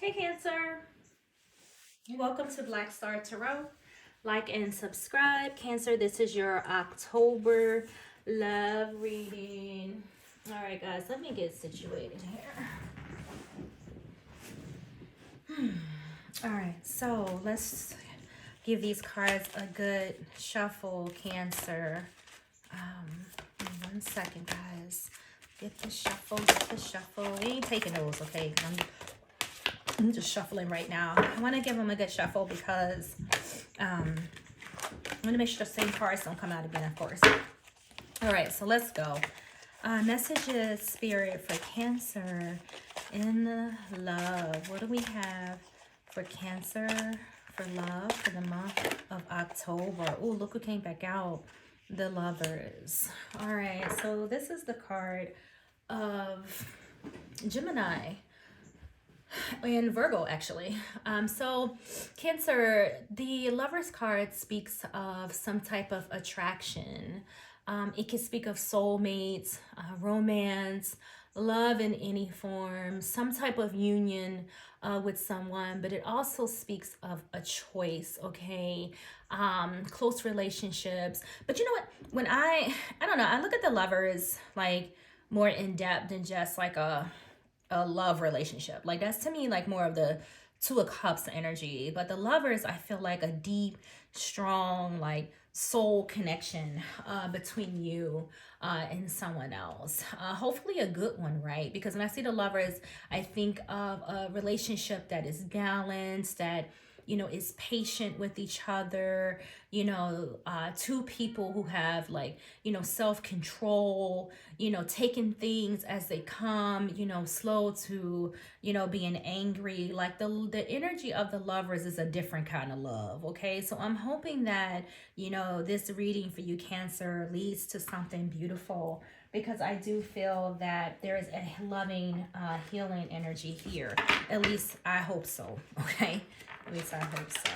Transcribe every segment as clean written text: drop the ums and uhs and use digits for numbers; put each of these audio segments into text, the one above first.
Hey Cancer, welcome to Black Star Tarot. Like and subscribe. Cancer, this is your October love reading. All right, guys, let me get situated here. All right, so let's give these cards a good shuffle, Cancer. One second, guys. Get the shuffle, get the shuffle. We ain't taking those, okay? I'm just shuffling right now. I want to give them a good shuffle because I want to make sure the same cards don't come out again, of course. All right, so let's go. Messages, Spirit, for Cancer in love. What do we have for Cancer, for love, for the month of October? Oh, look who came back out. The Lovers. All right, so this is the card of Gemini and Virgo, actually. So Cancer, the Lovers card speaks of some type of attraction. It can speak of soulmates, romance, love in any form, some type of union with someone, but it also speaks of a choice, okay? Close relationships. But you know what? When I don't know, I look at the Lovers like more in depth than just like a love relationship. Like that's to me like more of the Two of Cups energy. But the Lovers, I feel like a deep, strong, like soul connection between you and someone else. Hopefully a good one, right? Because when I see the Lovers, I think of a relationship that is balanced, that is patient with each other, two people who have like, self-control, taking things as they come, slow to, being angry. Like the energy of the Lovers is a different kind of love, okay? So I'm hoping that, this reading for you, Cancer, leads to something beautiful, because I do feel that there is a loving, healing energy here. At least I hope so, okay? At least I hope so.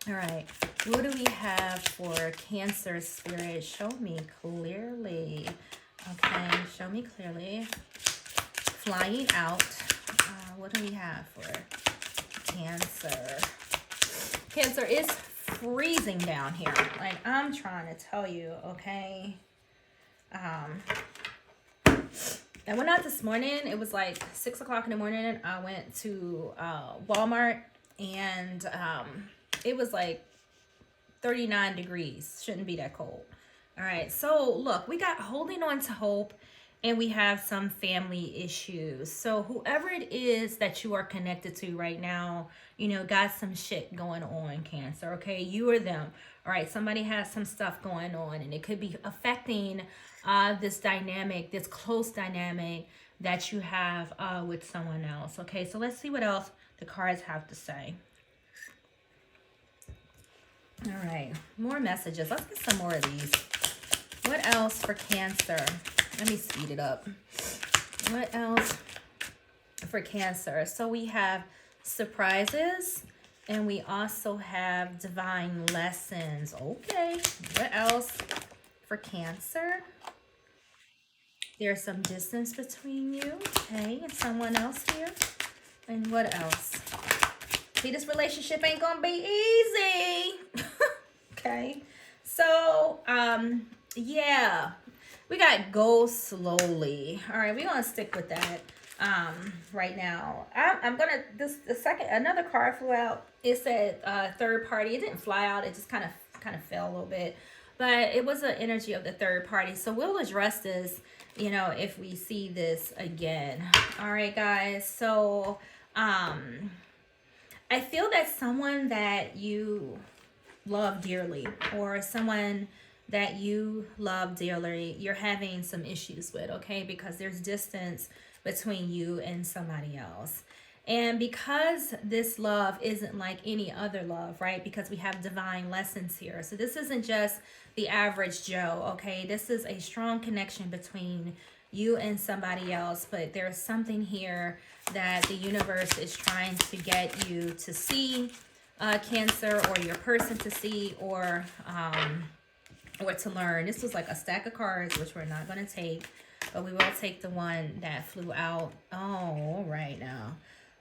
All right. What do we have for Cancer, Spirit? Show me clearly. Okay, show me clearly. Flying out. What do we have for Cancer? Cancer is freezing down here. Like, I'm trying to tell you, okay? I went out this morning. It was like 6 o'clock in the morning. I went to Walmart, and it was like 39 degrees. Shouldn't be that cold. All right, so look, we got holding on to hope, and we have some family issues. So whoever it is that you are connected to right now, got some shit going on, Cancer, okay? You or them. All right, somebody has some stuff going on, and it could be affecting this dynamic, this close dynamic that you have with someone else, okay? So let's see what else the cards have to say. All right, more messages. Let's get some more of these. What else for Cancer? Let me speed it up. What else for Cancer? So we have surprises, and we also have divine lessons. Okay, what else for Cancer? There's some distance between you, okay, and someone else here. And what else? See, this relationship ain't gonna be easy. Okay, so yeah, we got go slowly. All right, we're gonna stick with that right now. I'm gonna another card flew out. It said third party. It didn't fly out. It just kind of fell a little bit, but it was the energy of the third party. So we'll address this, if we see this again. All right, guys. So I feel that someone that you love dearly, or someone that you love dearly, you're having some issues with, okay? Because there's distance between you and somebody else. And because this love isn't like any other love, right? Because we have divine lessons here. So this isn't just the average Joe, okay? This is a strong connection between you and somebody else, but there's something here that the universe is trying to get you to see, Cancer, or your person to see, or to learn. This was like a stack of cards, which we're not going to take, but we will take the one that flew out. Oh, all right now.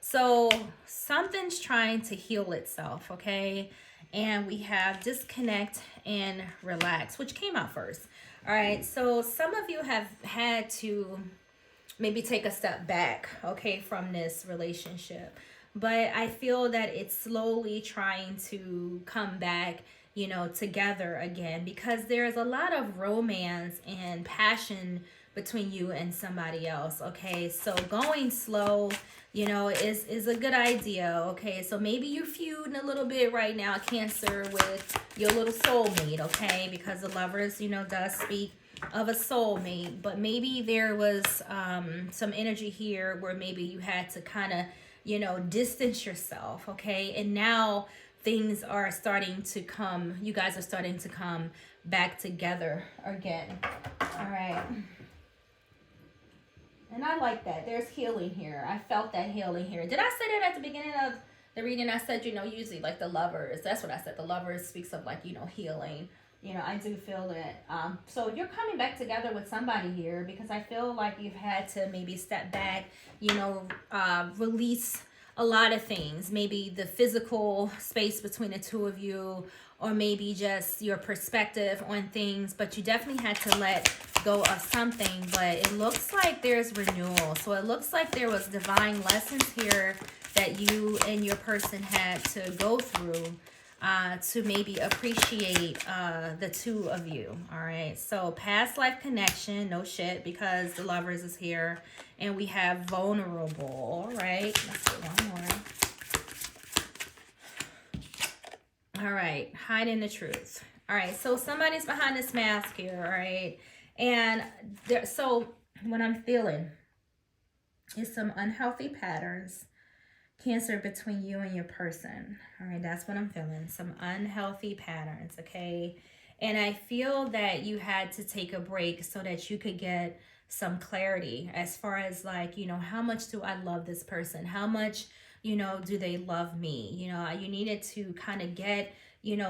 So something's trying to heal itself, okay? And we have disconnect and relax, which came out first. All right, so some of you have had to maybe take a step back, okay, from this relationship. But I feel that it's slowly trying to come back, together again, because there's a lot of romance and passion between you and somebody else, okay? So going slow, is a good idea, okay? So maybe you're feuding a little bit right now, Cancer, with your little soulmate, okay? Because the Lovers, does speak of a soulmate, but maybe there was some energy here where maybe you had to kind of distance yourself, okay? And now things are starting to come, you guys are starting to come back together again. All right. And I like that. There's healing here. I felt that healing here. Did I say that at the beginning of the reading? I said, usually like the Lovers, that's what I said. The Lovers speaks of like, healing. I do feel that. So you're coming back together with somebody here, because I feel like you've had to maybe step back, release a lot of things. Maybe the physical space between the two of you, or maybe just your perspective on things, but you definitely had to let go of something. But it looks like there's renewal. So it looks like there was divine lessons here that you and your person had to go through to maybe appreciate the two of you. All right, so past life connection, no shit, because the Lovers is here, and we have vulnerable. All right, let's get one more. All right, hiding the truth. All right, so somebody's behind this mask here. All right, and there, so what I'm feeling is some unhealthy patterns, Cancer, between you and your person. All right, that's what I'm feeling. Some unhealthy patterns, okay? And I feel that you had to take a break so that you could get some clarity as far as like, how much do I love this person? How much, do they love me? You needed to kind of get,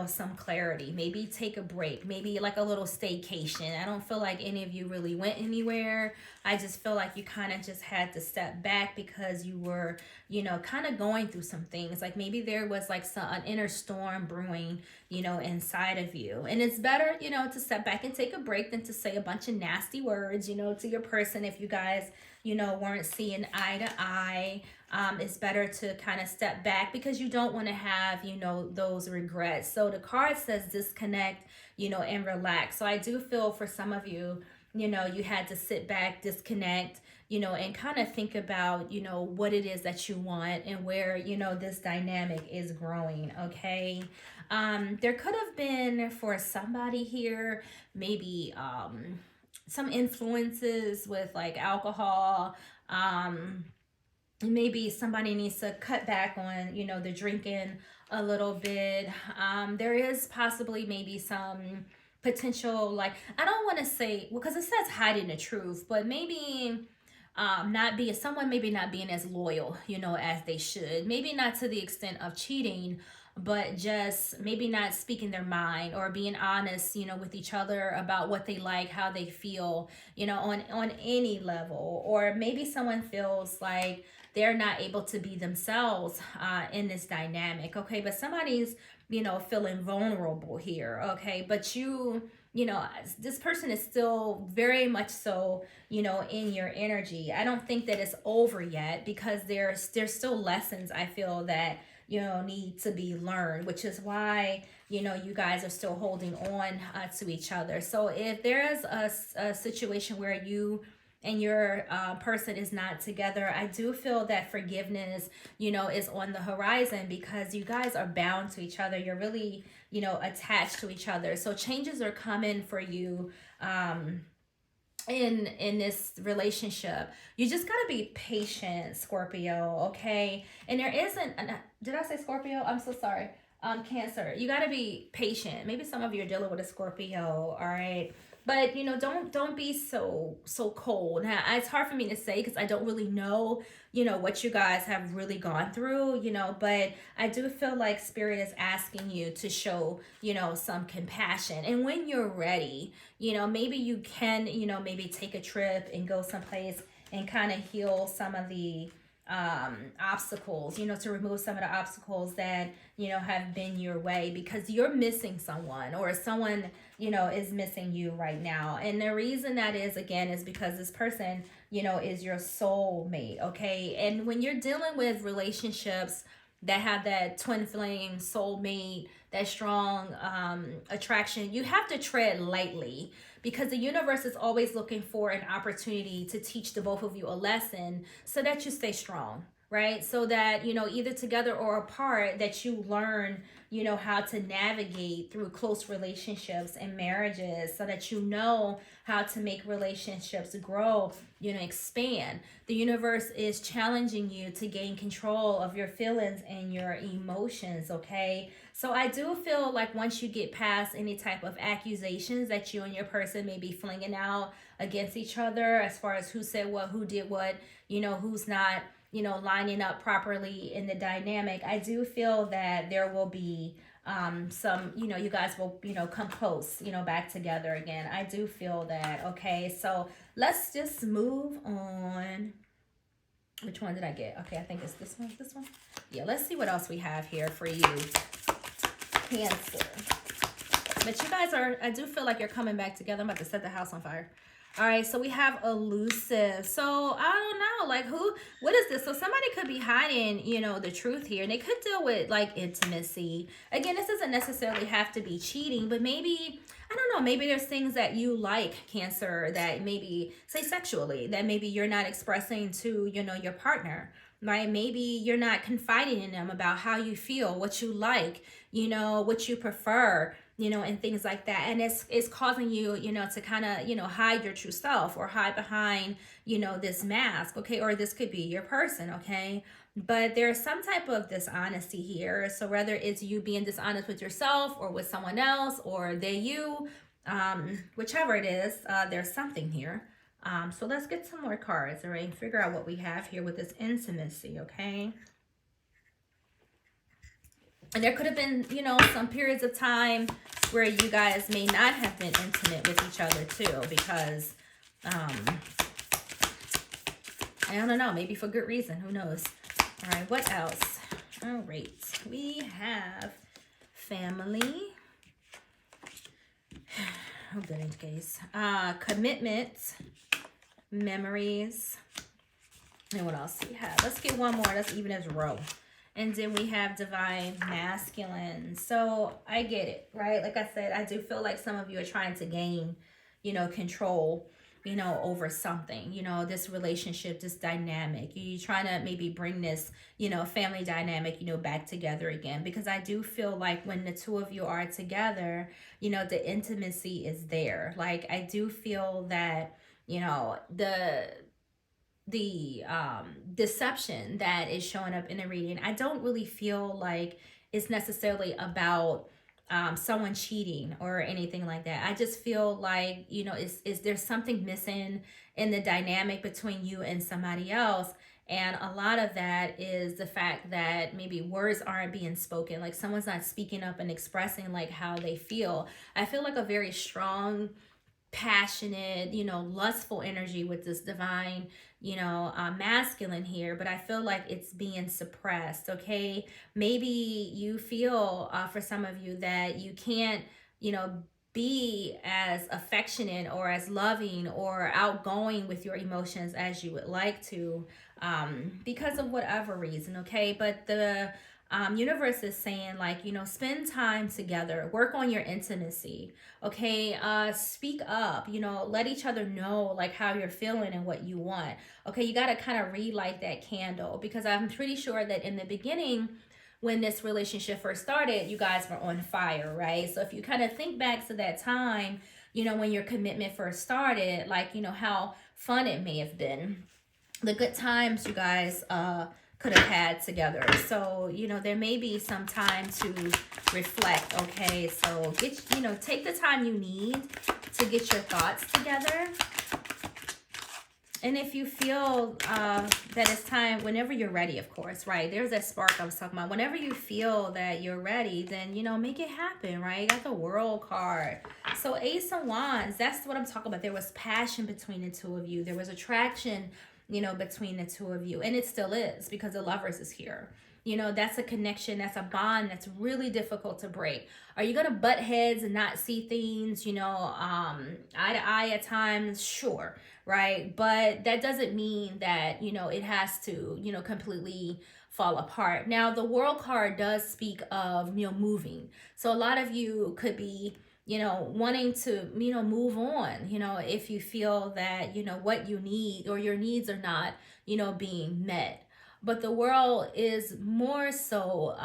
some clarity. Maybe take a break, maybe like a little staycation. I don't feel like any of you really went anywhere. I just feel like you kind of just had to step back because you were, kind of going through some things. Like maybe there was like an inner storm brewing, inside of you. And it's better, to step back and take a break than to say a bunch of nasty words, to your person if you guys, weren't seeing eye to eye. It's better to kind of step back because you don't want to have, those regrets. So the card says disconnect, and relax. So I do feel for some of you, you had to sit back, disconnect, and kind of think about, what it is that you want and where, this dynamic is growing, okay? There could have been for somebody here, maybe some influences with like alcohol, maybe somebody needs to cut back on, the drinking a little bit. There is possibly maybe some potential, like, I don't want to say, because it says hiding the truth, but maybe not being someone, maybe not being as loyal, as they should. Maybe not to the extent of cheating, but just maybe not speaking their mind or being honest, with each other about what they like, how they feel, on any level. Or maybe someone feels like they're not able to be themselves in this dynamic, okay? But somebody's, feeling vulnerable here, okay? But this person is still very much so, in your energy. I don't think that it's over yet, because there's still lessons I feel that, need to be learned, which is why, you guys are still holding on to each other. So if there's a situation where you and your person is not together, I do feel that forgiveness, is on the horizon, because you guys are bound to each other. You're really, attached to each other. So changes are coming for you in this relationship. You just got to be patient, Scorpio, okay? And there isn't, did I say Scorpio? I'm so sorry. Cancer, you got to be patient. Maybe some of you are dealing with a Scorpio, all right? But don't be so cold. Now, it's hard for me to say because I don't really know, what you guys have really gone through, but I do feel like Spirit is asking you to show, some compassion. And when you're ready, maybe you can, maybe take a trip and go someplace and kind of heal some of the obstacles, you know, to remove some of the obstacles that, you know, have been your way, because you're missing someone, or someone, you know, is missing you right now. And the reason that is, again, is because this person, you know, is your soulmate. Okay. And when you're dealing with relationships that have that twin flame soulmate, that strong attraction, you have to tread lightly, because the universe is always looking for an opportunity to teach the both of you a lesson so that you stay strong, right? So that, you know, either together or apart, that you learn, you know, how to navigate through close relationships and marriages, so that you know how to make relationships grow, you know, expand. The universe is challenging you to gain control of your feelings and your emotions, okay? So I do feel like once you get past any type of accusations that you and your person may be flinging out against each other, as far as who said what, who did what, you know, who's not, you know, lining up properly in the dynamic, I do feel that there will be some, you know, you guys will, you know, come close, you know, back together again. I do feel that. Okay, so let's just move on. Which one did I get? Okay, I think it's this one. This one. Yeah, let's see what else we have here for you, Cancer. But you guys are, I do feel like you're coming back together. I'm about to set the house on fire. All right, so we have elusive. So I don't know, like what is this? So somebody could be hiding, you know, the truth here. And they could deal with like intimacy. Again, this doesn't necessarily have to be cheating, but maybe, I don't know, maybe there's things that you like, Cancer, that maybe, say sexually, that maybe you're not expressing to, you know, your partner, right? Maybe you're not confiding in them about how you feel, what you like, you know, what you prefer, you know, and things like that. And it's causing you, you know, to kind of, you know, hide your true self, or hide behind, you know, this mask, okay? Or this could be your person, okay? But there's some type of dishonesty here. So whether it's you being dishonest with yourself or with someone else, or they, you, whichever it is, there's something here. So let's get some more cards, all right? And figure out what we have here with this intimacy, okay? And there could have been, you know, some periods of time where you guys may not have been intimate with each other too, because, I don't know, maybe for good reason, who knows? All right, what else? All right, we have family. Oh, goodness case. Commitment, memories. And what else do we have? Let's get one more. Let's even as row. And then we have divine masculine. So I get it, right? Like I said, I do feel like some of you are trying to gain, you know, control, you know, over something, you know, this relationship, this dynamic. You're trying to maybe bring this, you know, family dynamic, you know, back together again. Because I do feel like when the two of you are together, you know, the intimacy is there. Like I do feel that, you know, the deception that is showing up in the reading, I don't really feel like it's necessarily about someone cheating or anything like that. I just feel like, you know, is there's something missing in the dynamic between you and somebody else. And a lot of that is the fact that maybe words aren't being spoken, like someone's not speaking up and expressing like how they feel. I feel like a very strong, passionate, you know, lustful energy with this divine, you know, masculine here, but I feel like it's being suppressed, okay? Maybe you feel, for some of you, that you can't, you know, be as affectionate or as loving or outgoing with your emotions as you would like to, because of whatever reason, okay? But the universe is saying, like, you know, spend time together, work on your intimacy, okay? Speak up, you know, let each other know like how you're feeling and what you want, okay? You got to kind of relight that candle, because I'm pretty sure that in the beginning, when this relationship first started, you guys were on fire, right? So if you kind of think back to that time, you know, when your commitment first started, like, you know, how fun it may have been, the good times you guys could have had together. So, you know, there may be some time to reflect, okay? So get, you know, take the time you need to get your thoughts together. And if you feel that it's time, whenever you're ready, of course, right? There's that spark I was talking about. Whenever you feel that you're ready, then, you know, make it happen, right? You got the World card. So Ace of Wands, that's what I'm talking about. There was passion between the two of you. There was attraction, between the two of you. And it still is, because the Lovers is here. That's a connection, that's a bond that's really difficult to break. Are you going to butt heads and not see things, eye to eye at times? Sure, right? But that doesn't mean that, it has to, completely fall apart. Now, the World card does speak of, moving. So a lot of you could be, wanting to, move on, if you feel that, what you need or your needs are not, being met. But the World is more so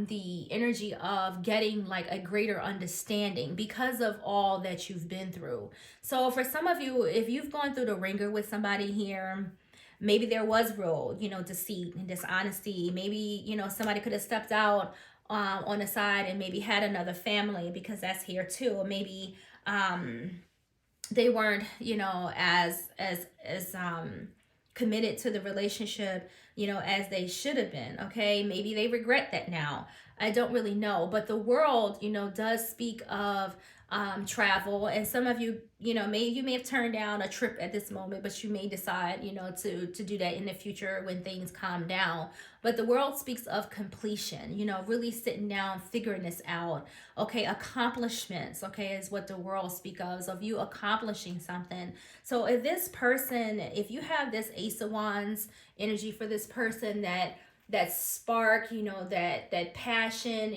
the energy of getting like a greater understanding because of all that you've been through. So for some of you, if you've gone through the ringer with somebody here, maybe there was real, deceit and dishonesty. Maybe, somebody could have stepped out on the side and maybe had another family, because that's here too. Maybe they weren't, as committed to the relationship, as they should have been. Okay, maybe they regret that now. I don't really know, but the World, does speak of travel, and some of you, you may have turned down a trip at this moment, but you may decide, to do that in the future when things calm down. But the World speaks of completion, really sitting down, figuring this out. Okay, accomplishments, okay, is what the World speaks of you accomplishing something. So if this person, if you have this Ace of Wands energy for this person, that spark, that passion,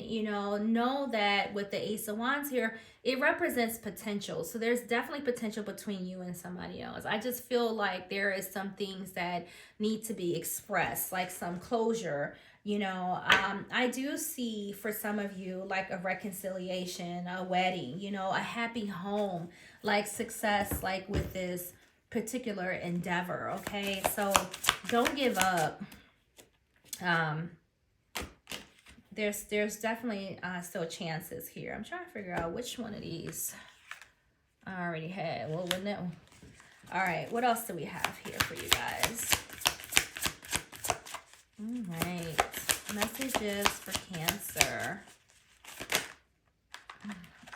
know that with the Ace of Wands here, it represents potential. So there's definitely potential between you and somebody else. I just feel like there is some things that need to be expressed, like some closure. I do see for some of you like a reconciliation, a wedding, a happy home, like success, like with this particular endeavor. Okay, so don't give up. There's definitely still chances here. I'm trying to figure out which one of these I already had. Well, no. All right, what else do we have here for you guys? All right, messages for Cancer.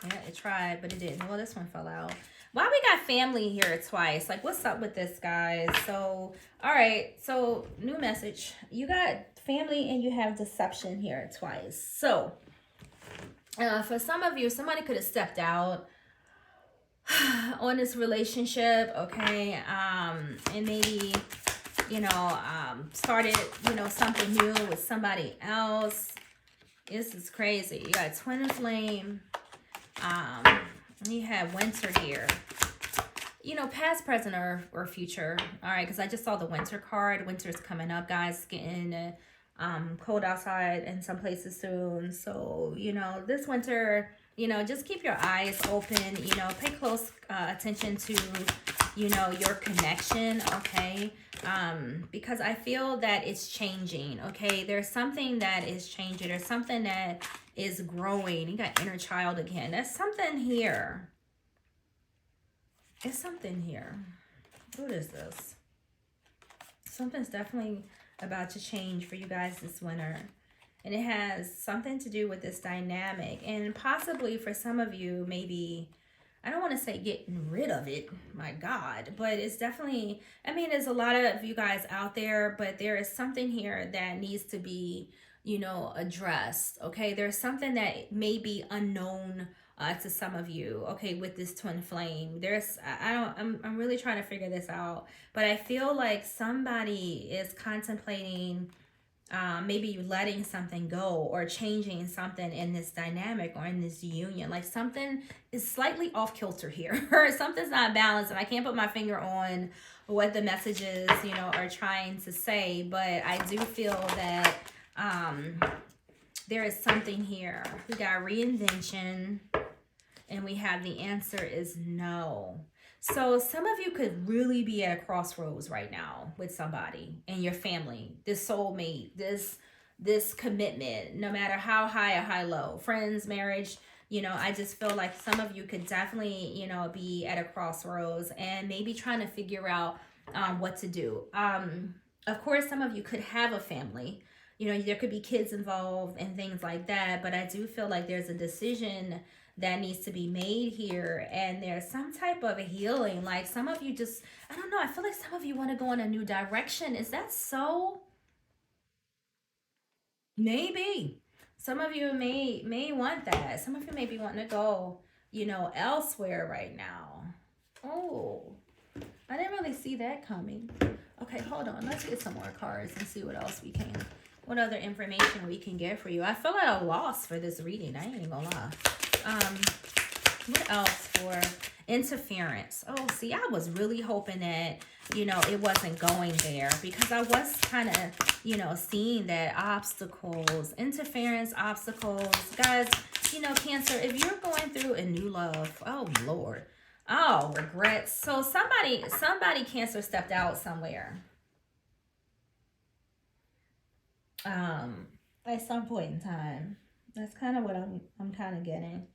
Yeah, it tried, but it didn't. Well, this one fell out. Why we got family here twice? Like, what's up with this, guys? So, all right. So, new message. You got family and you have deception here twice. So, for some of you, somebody could have stepped out on this relationship, okay? And maybe, started, something new with somebody else. This is crazy. You got twin flame. You have Winter here. Past, present, or future. All right, because I just saw the Winter card. Winter's coming up, guys. It's getting cold outside in some places soon. So, this winter, just keep your eyes open. Pay close attention to, your connection, okay? Because I feel that it's changing, okay? There's something that is changing. There's something that is growing. You got inner child again. There's something here. It's something here. What is this? Something's definitely about to change for you guys this winter. And it has something to do with this dynamic. And possibly for some of you, maybe, I don't want to say getting rid of it, my God, but it's definitely, there's a lot of you guys out there, but there is something here that needs to be, addressed, okay? There's something that may be unknown to some of you, okay, with this twin flame. I'm really trying to figure this out, but I feel like somebody is contemplating maybe letting something go or changing something in this dynamic or in this union. Like something is slightly off kilter here, or something's not balanced, and I can't put my finger on what the messages, are trying to say, but I do feel that there is something here. We got reinvention, and we have the answer is no. So some of you could really be at a crossroads right now with somebody in your family, this soulmate, this commitment, no matter how high or high low, friends, marriage. I just feel like some of you could definitely, be at a crossroads and maybe trying to figure out what to do. Of course, some of you could have a family. There could be kids involved and things like that. But I do feel like there's a decision that needs to be made here, and there's some type of a healing. Like some of you just, I don't know, I feel like some of you want to go in a new direction. Is that so? Maybe. Some of you may want that. Some of you may be wanting to go, elsewhere right now. Oh, I didn't really see that coming. Okay, hold on. Let's get some more cards and see what else what other information we can get for you. I feel at a loss for this reading. I ain't even gonna lie. What else for interference? Oh, see, I was really hoping that, it wasn't going there, because I was kind of, seeing that obstacles, interference, obstacles. Guys, Cancer, if you're going through a new love, oh, Lord. Oh, regrets. So somebody, Cancer, stepped out somewhere. At some point in time. That's kind of what I'm kind of getting.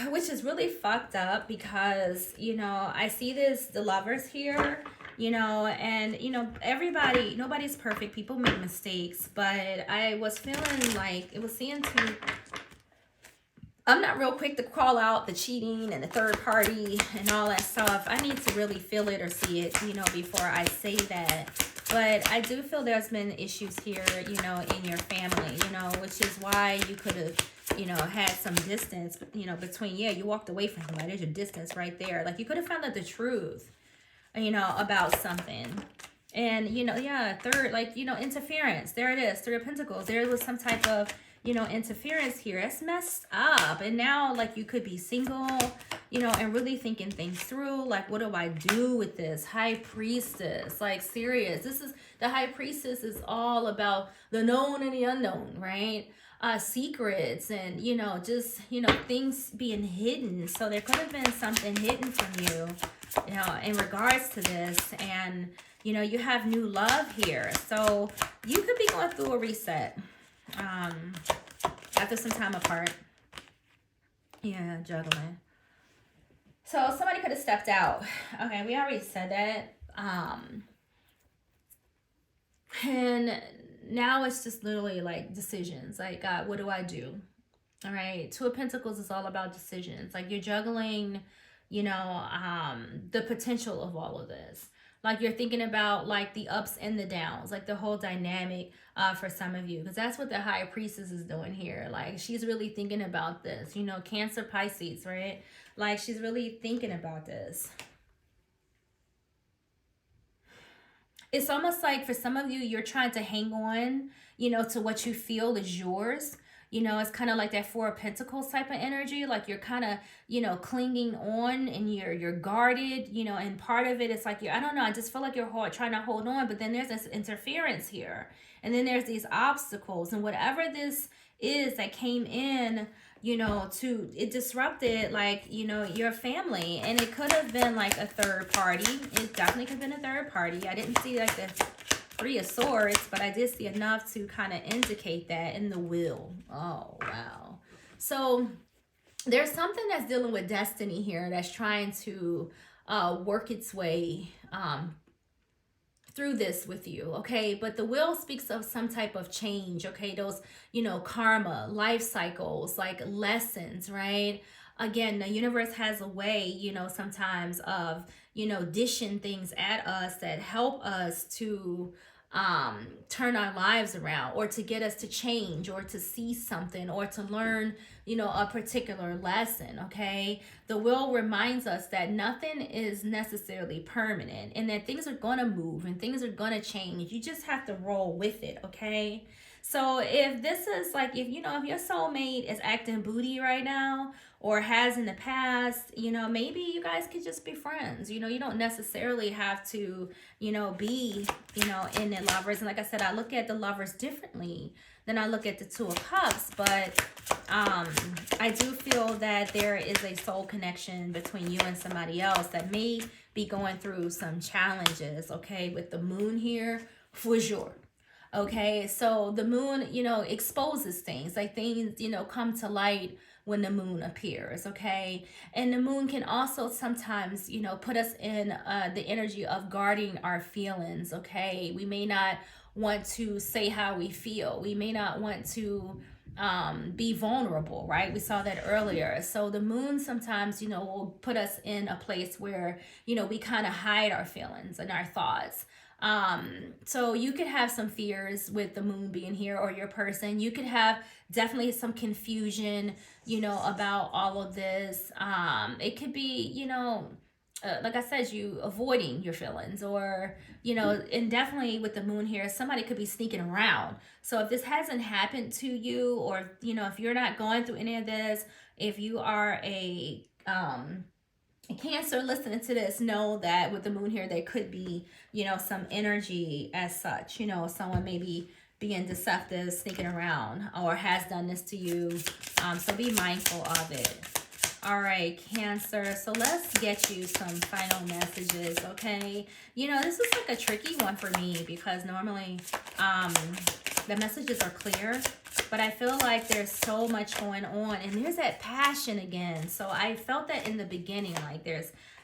Which is really fucked up, because I see the lovers here, and everybody, nobody's perfect, people make mistakes, but I was feeling like it was seeing to, I'm not real quick to call out the cheating and the third party and all that stuff. I need to really feel it or see it, before I say that. But I do feel there's been issues here, in your family, which is why you could have, had some distance, between, you walked away from somebody. There's your distance right there. Like, you could have found out the truth, about something. And, third, interference. There it is, Three of Pentacles. There was some type of, interference here. It's messed up. And now, like, you could be single, and really thinking things through. Like, what do I do with this? High Priestess. Like, serious. The High Priestess is all about the known and the unknown, right? Secrets and, just, things being hidden. So there could have been something hidden from you, in regards to this. And, you have new love here. So you could be going through a reset. After some time apart. Yeah, juggling. So somebody could have stepped out. Okay, we already said that. And now it's just literally like decisions. Like, God, what do I do? All right. Two of Pentacles is all about decisions. Like, you're juggling, the potential of all of this. Like, you're thinking about, like, the ups and the downs, like the whole dynamic for some of you, because that's what the High Priestess is doing here. Like, she's really thinking about this, Cancer, Pisces, right? Like, she's really thinking about this. It's almost like for some of you, you're trying to hang on, to what you feel is yours. It's kind of like that Four of Pentacles type of energy. Like, you're kind of, clinging on, and you're guarded, and part of it is like, I don't know, I just feel like you're trying to hold on, but then there's this interference here. And then there's these obstacles, and whatever this is that came in, it disrupted, like, your family. And it could have been like a third party. It definitely could have been a third party. I didn't see like the Three of Swords, but I did see enough to kind of indicate that in the Wheel. Oh, wow. So there's something that's dealing with destiny here that's trying to work its way through this with you, okay? But the Wheel speaks of some type of change, okay? Those, karma, life cycles, like lessons, right? Again, the universe has a way, sometimes of, dishing things at us that help us to turn our lives around, or to get us to change, or to see something, or to learn, a particular lesson, okay? The Wheel reminds us that nothing is necessarily permanent, and that things are going to move and things are going to change. You just have to roll with it, okay? So if this is like, if your soulmate is acting booty right now, or has in the past, maybe you guys could just be friends. You don't necessarily have to, be, in the Lovers. And like I said, I look at the Lovers differently than I look at the Two of Cups. But I do feel that there is a soul connection between you and somebody else that may be going through some challenges, okay? With the Moon here, for sure. Okay, so the Moon, exposes things. Like, things, come to light when the Moon appears, okay? And the Moon can also sometimes, put us in the energy of guarding our feelings, okay? We may not want to say how we feel. We may not want to be vulnerable, right? We saw that earlier. So the moon sometimes, will put us in a place where, we kind of hide our feelings and our thoughts. So you could have some fears with the moon being here, or your person. You could have definitely some confusion, about all of this. It could be, like I said, you avoiding your feelings, or, and definitely with the moon here, somebody could be sneaking around. So if this hasn't happened to you, or, if you're not going through any of this, if you are a Cancer listening to this, know that with the moon here, there could be, some energy as such, someone maybe being deceptive, sneaking around, or has done this to you. So be mindful of it. All right, Cancer. So let's get you some final messages, okay? This is like a tricky one for me, because normally the messages are clear, but I feel like there's so much going on, and there's that passion again. So I felt that in the beginning, like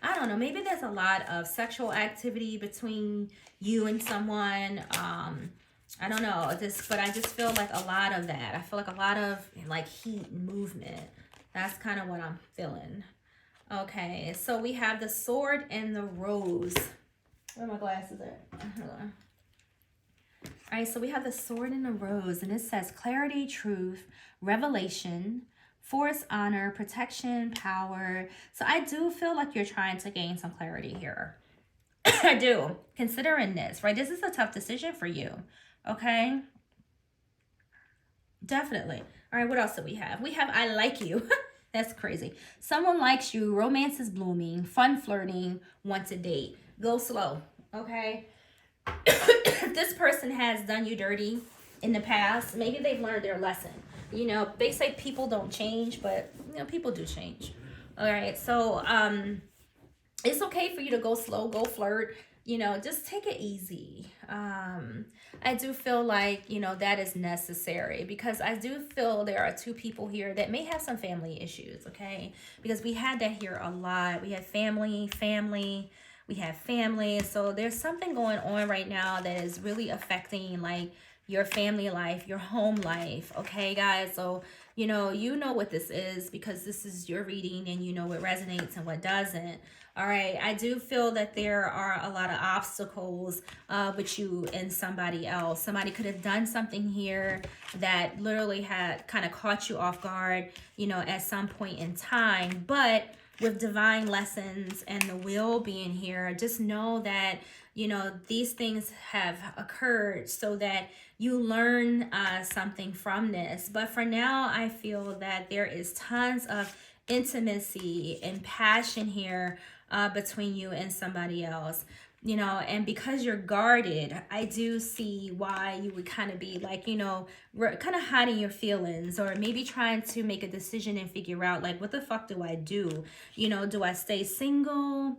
I don't know, maybe there's a lot of sexual activity between you and someone. I don't know, but I just feel like a lot of that. I feel like a lot of like heat and movement. That's kind of what I'm feeling. Okay, so we have the Sword and the Rose. Where are my glasses at? Hold on. All right, so we have the Sword and the Rose, and it says clarity, truth, revelation, force, honor, protection, power. So I do feel like you're trying to gain some clarity here. I do. Considering this, right? This is a tough decision for you, okay? Definitely. All right, what else do we have? We have I like you. That's crazy. Someone likes you. Romance is blooming. Fun flirting. Want to date. Go slow, okay? This person has done you dirty in the past. Maybe they've learned their lesson. They say people don't change, but, people do change. All right, so it's okay for you to go slow, go flirt. Just take it easy. I do feel like, that is necessary, because I do feel there are two people here that may have some family issues, okay? Because we had that here a lot. We had family, we have family. So there's something going on right now that is really affecting like your family life, your home life, okay, guys? So, you know what this is, because this is your reading, and you know what resonates and what doesn't. All right, I do feel that there are a lot of obstacles with you and somebody else. Somebody could have done something here that literally had kind of caught you off guard, at some point in time. But with divine lessons and the will being here, just know that, these things have occurred so that you learn something from this. But for now, I feel that there is tons of intimacy and passion here between you and somebody else. And because you're guarded, I do see why you would kind of be like, kind of hiding your feelings, or maybe trying to make a decision and figure out like, what the fuck do I do? Do I stay single?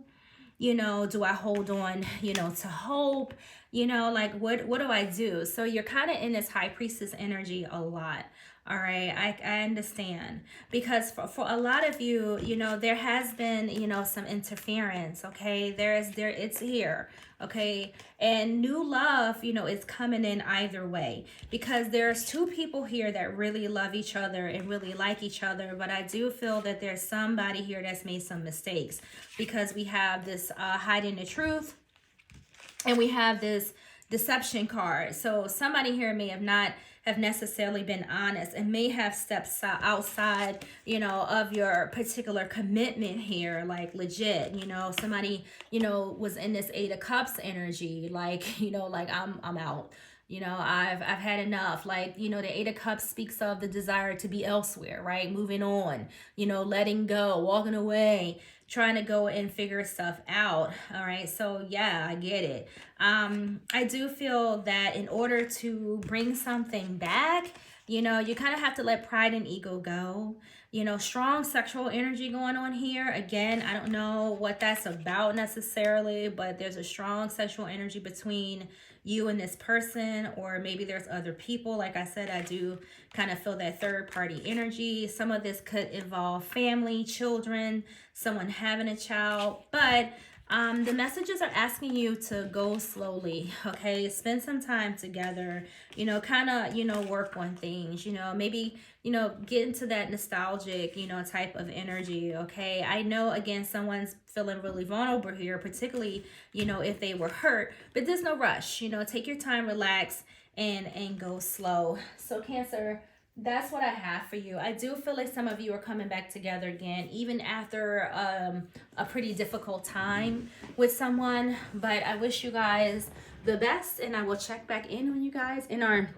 Do I hold on, to hope? Like what do I do? So you're kind of in this High Priestess energy a lot. All right, I understand, because for a lot of you, there has been, some interference, okay? It's here, okay? And new love, is coming in either way, because there's two people here that really love each other and really like each other, but I do feel that there's somebody here that's made some mistakes, because we have this hiding the truth, and we have this deception card. So somebody here may have necessarily been honest, and may have stepped outside, of your particular commitment here, like legit, somebody, was in this Eight of Cups energy, like, like I'm out. I've had enough. Like, the Eight of Cups speaks of the desire to be elsewhere, right? Moving on, letting go, walking away, trying to go and figure stuff out. All right. So yeah, I get it. I do feel that in order to bring something back, you kind of have to let pride and ego go. Strong sexual energy going on here. Again, I don't know what that's about necessarily, but there's a strong sexual energy between you and this person, or maybe there's other people. Like I said, I do kind of feel that third party energy. Some of this could involve family, children, someone having a child, but The messages are asking you to go slowly, okay? Spend some time together, you know, kind of, you know, work on things, you know, maybe, you know, get into that nostalgic, you know, type of energy, okay? I know, again, someone's feeling really vulnerable here, particularly, you know, if they were hurt, but there's no rush, you know, take your time, relax, and go slow. So Cancer, that's what I have for you. I do feel like some of you are coming back together again, even after a pretty difficult time with someone. But I wish you guys the best, and I will check back in on you guys in our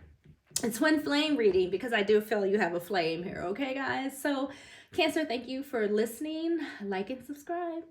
twin flame reading, because I do feel you have a flame here. Okay, guys? So Cancer, thank you for listening. Like and subscribe.